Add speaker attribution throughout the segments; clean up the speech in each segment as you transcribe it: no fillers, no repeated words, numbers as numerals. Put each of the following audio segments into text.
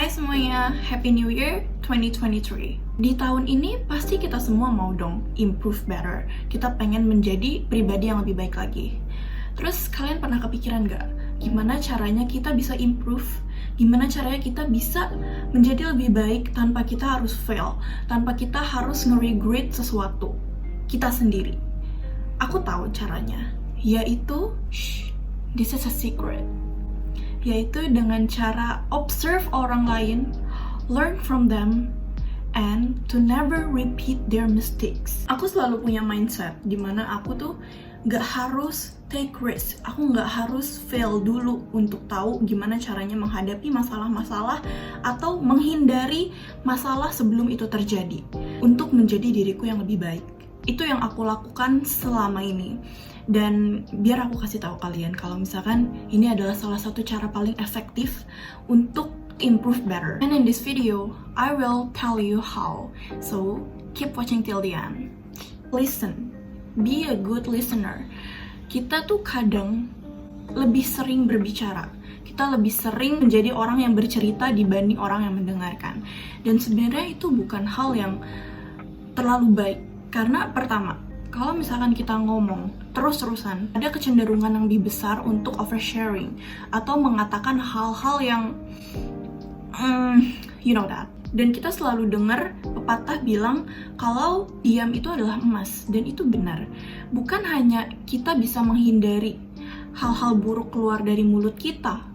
Speaker 1: Hai semuanya, Happy New Year 2023. Di tahun ini pasti kita semua mau dong improve better. Kita pengen menjadi pribadi yang lebih baik lagi. Terus kalian pernah kepikiran gak? Gimana caranya kita bisa improve? Gimana caranya kita bisa menjadi lebih baik tanpa kita harus fail? Tanpa kita harus nge-regret sesuatu? Kita sendiri. Aku tahu caranya. Yaitu, this is a secret. Yaitu dengan cara observe orang lain, learn from them, and to never repeat their mistakes. Aku selalu punya mindset dimana aku tuh gak harus take risk, aku gak harus fail dulu untuk tahu gimana caranya menghadapi masalah-masalah atau menghindari masalah sebelum itu terjadi untuk menjadi diriku yang lebih baik. Itu yang aku lakukan selama ini. Dan biar aku kasih tahu kalian kalau misalkan ini adalah salah satu cara paling efektif untuk improve better. And in this video, I will tell you how. So, keep watching till the end. Listen. Be a good listener. Kita tuh kadang lebih sering berbicara. Kita lebih sering menjadi orang yang bercerita dibanding orang yang mendengarkan. Dan sebenarnya itu bukan hal yang terlalu baik. Karena pertama, kalau misalkan kita ngomong terus-terusan, ada kecenderungan yang lebih besar untuk oversharing atau mengatakan hal-hal yang you know that. Dan kita selalu dengar pepatah bilang kalau diam itu adalah emas, dan itu benar. Bukan hanya kita bisa menghindari hal-hal buruk keluar dari mulut kita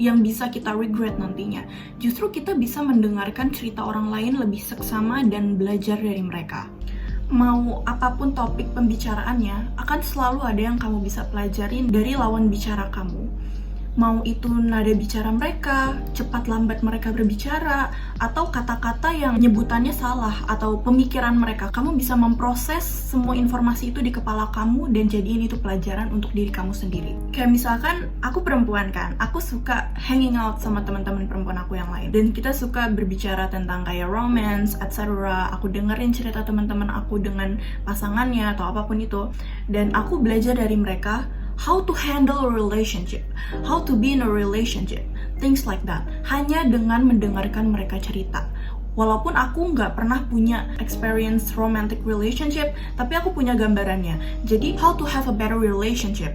Speaker 1: yang bisa kita regret nantinya, justru kita bisa mendengarkan cerita orang lain lebih seksama dan belajar dari mereka. Mau apapun topik pembicaraannya, akan selalu ada yang kamu bisa pelajarin dari lawan bicara kamu. Mau itu nada bicara mereka, cepat lambat mereka berbicara, atau kata-kata yang nyebutannya salah, atau pemikiran mereka. Kamu bisa memproses semua informasi itu di kepala kamu dan jadiin itu pelajaran untuk diri kamu sendiri. Kayak misalkan, aku perempuan kan, aku suka hanging out sama teman-teman perempuan aku yang lain. Dan kita suka berbicara tentang kayak romance, etc. Aku dengerin cerita teman-teman aku dengan pasangannya atau apapun itu. Dan aku belajar dari mereka how to handle a relationship, how to be in a relationship, things like that. Hanya dengan mendengarkan mereka cerita. Walaupun aku nggak pernah punya experience romantic relationship, tapi aku punya gambarannya. Jadi, how to have a better relationship,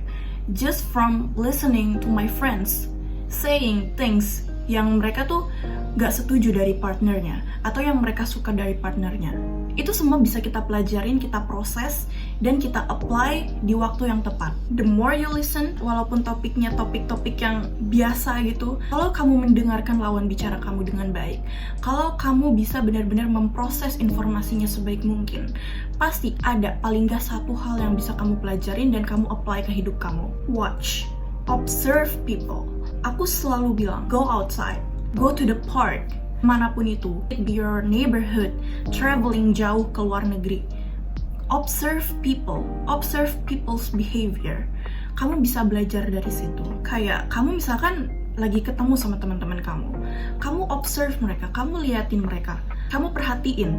Speaker 1: just from listening to my friends, saying things yang mereka tuh gak setuju dari partnernya, atau yang mereka suka dari partnernya. Itu semua bisa kita pelajarin, kita proses, dan kita apply di waktu yang tepat. The more you listen, walaupun topiknya topik-topik yang biasa gitu, kalau kamu mendengarkan lawan bicara kamu dengan baik, kalau kamu bisa benar-benar memproses informasinya sebaik mungkin, pasti ada paling gak satu hal yang bisa kamu pelajarin dan kamu apply ke hidup kamu. Watch, observe people. Aku selalu bilang, go outside, go to the park, manapun itu, it be your neighborhood, traveling jauh ke luar negeri. Observe people, observe people's behavior. Kamu bisa belajar dari situ. Kayak kamu misalkan lagi ketemu sama teman-teman kamu observe mereka, kamu liatin mereka, kamu perhatiin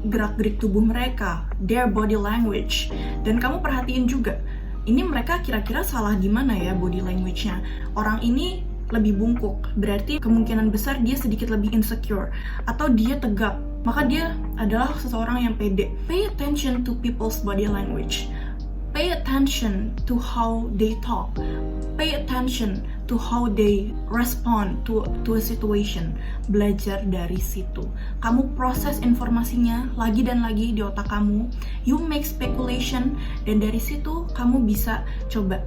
Speaker 1: gerak-gerik tubuh mereka, their body language, dan kamu perhatiin juga, ini mereka kira-kira salah di mana ya body language-nya. Orang ini lebih bungkuk, berarti kemungkinan besar dia sedikit lebih insecure. Atau dia tegap, maka dia adalah seseorang yang pede. Pay attention to people's body language. Pay attention to how they talk. Pay attention to how they respond to a situation. Belajar dari situ. Kamu proses informasinya lagi dan lagi di otak kamu. You make speculation, dan dari situ kamu bisa coba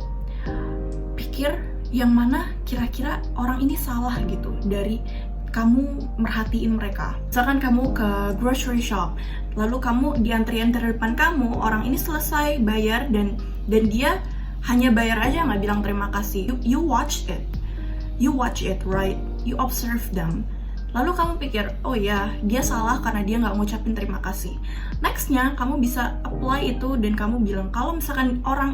Speaker 1: pikir yang mana kira-kira orang ini salah gitu dari kamu merhatiin mereka. Misalkan kamu ke grocery shop, lalu kamu di antrian terdepan kamu, orang ini selesai bayar dan dia hanya bayar aja, nggak bilang terima kasih. You watch it, right? You observe them. Lalu kamu pikir, oh ya, dia salah karena dia nggak ngucapin terima kasih. Nextnya, kamu bisa apply itu dan kamu bilang, kalau misalkan orang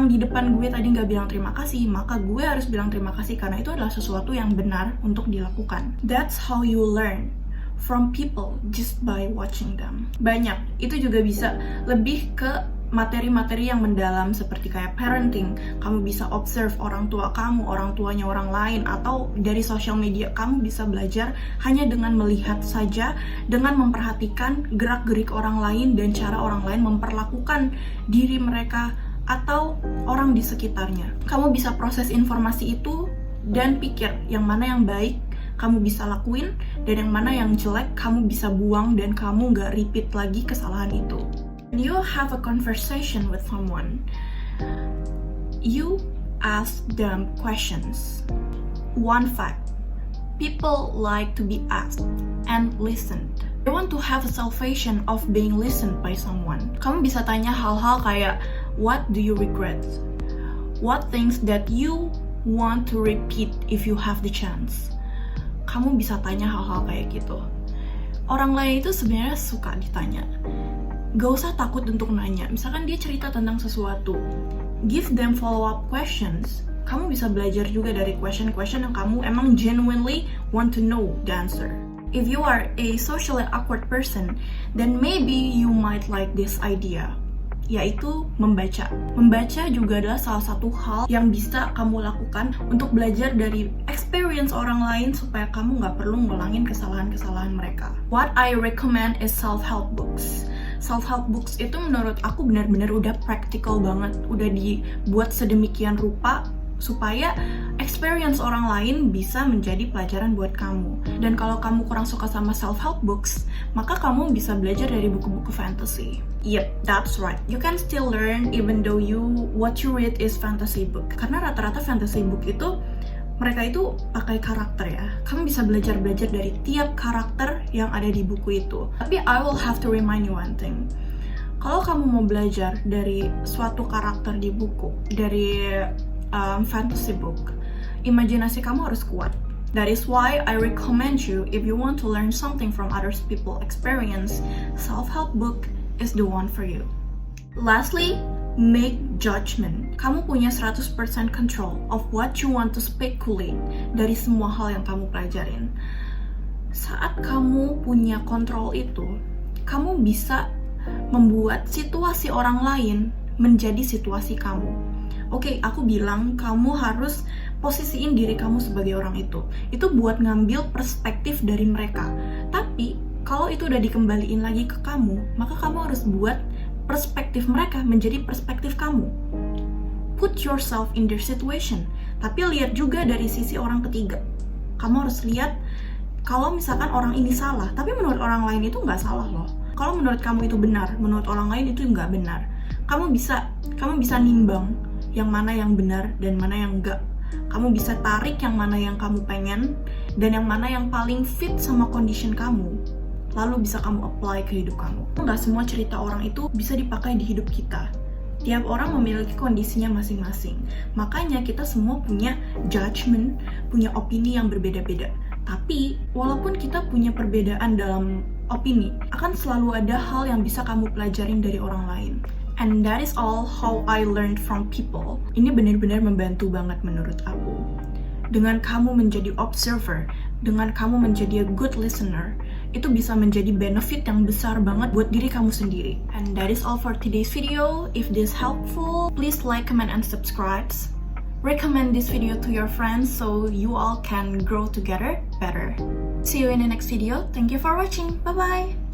Speaker 1: di depan gue tadi nggak bilang terima kasih, maka gue harus bilang terima kasih karena itu adalah sesuatu yang benar untuk dilakukan. That's how you learn from people just by watching them. Banyak, itu juga bisa lebih ke materi-materi yang mendalam seperti kayak parenting. Kamu bisa observe orang tua kamu, orang tuanya orang lain, atau dari sosial media kamu bisa belajar hanya dengan melihat saja, dengan memperhatikan gerak-gerik orang lain dan cara orang lain memperlakukan diri mereka atau orang di sekitarnya. Kamu bisa proses informasi itu dan pikir yang mana yang baik kamu bisa lakuin dan yang mana yang jelek kamu bisa buang dan kamu gak repeat lagi kesalahan itu. You have a conversation with someone. You ask them questions. One fact: people like to be asked and listened. They want to have a sensation of being listened by someone. Kamu bisa tanya hal-hal kayak, what do you regret? What things that you want to repeat if you have the chance? Kamu bisa tanya hal-hal kayak gitu. Orang lain itu sebenarnya suka ditanya. Gak usah takut untuk nanya. Misalkan dia cerita tentang sesuatu, give them follow-up questions. Kamu bisa belajar juga dari question-question yang kamu emang genuinely want to know the answer. If you are a socially awkward person, then maybe you might like this idea, yaitu membaca. Membaca juga adalah salah satu hal yang bisa kamu lakukan untuk belajar dari experience orang lain supaya kamu gak perlu ngulangin kesalahan-kesalahan mereka. What I recommend is self-help books. Self-help books itu menurut aku benar-benar udah practical banget, udah dibuat sedemikian rupa supaya experience orang lain bisa menjadi pelajaran buat kamu. Dan kalau kamu kurang suka sama self-help books, maka kamu bisa belajar dari buku-buku fantasy. Yep, that's right. You can still learn even though what you read is fantasy book. Karena rata-rata fantasy book itu mereka itu pakai karakter ya. Kamu bisa belajar dari tiap karakter yang ada di buku itu. Tapi I will have to remind you one thing. Kalau kamu mau belajar dari suatu karakter di buku, dari fantasy book, imajinasi kamu harus kuat. That is why I recommend you, if you want to learn something from other people's experience, self-help book is the one for you. Lastly, make judgment. Kamu punya 100% control of what you want to speculate dari semua hal yang kamu pelajarin. Saat kamu punya kontrol itu, kamu bisa membuat situasi orang lain menjadi situasi kamu. Oke, aku bilang kamu harus posisiin diri kamu sebagai orang itu. Itu buat ngambil perspektif dari mereka. Tapi, kalau itu udah dikembaliin lagi ke kamu, maka kamu harus buat perspektif mereka menjadi perspektif kamu. Put yourself in their situation. Tapi lihat juga dari sisi orang ketiga. Kamu harus lihat, kalau misalkan orang ini salah, tapi menurut orang lain itu nggak salah loh. Kalau menurut kamu itu benar, menurut orang lain itu nggak benar. Kamu bisa nimbang yang mana yang benar dan mana yang enggak. Kamu bisa tarik yang mana yang kamu pengen dan yang mana yang paling fit sama condition kamu. Lalu bisa kamu apply ke hidup kamu. Nggak semua cerita orang itu bisa dipakai di hidup kita. Tiap orang memiliki kondisinya masing-masing. Makanya kita semua punya judgment, punya opini yang berbeda-beda. Tapi walaupun kita punya perbedaan dalam opini, akan selalu ada hal yang bisa kamu pelajarin dari orang lain. And that is all how I learned from people. Ini benar-benar membantu banget menurut aku. Dengan kamu menjadi observer, dengan kamu menjadi a good listener, itu bisa menjadi benefit yang besar banget buat diri kamu sendiri. And that is all for today's video. If this helpful, please like, comment, and subscribe. Recommend this video to your friends so you all can grow together better. See you in the next video. Thank you for watching. Bye-bye.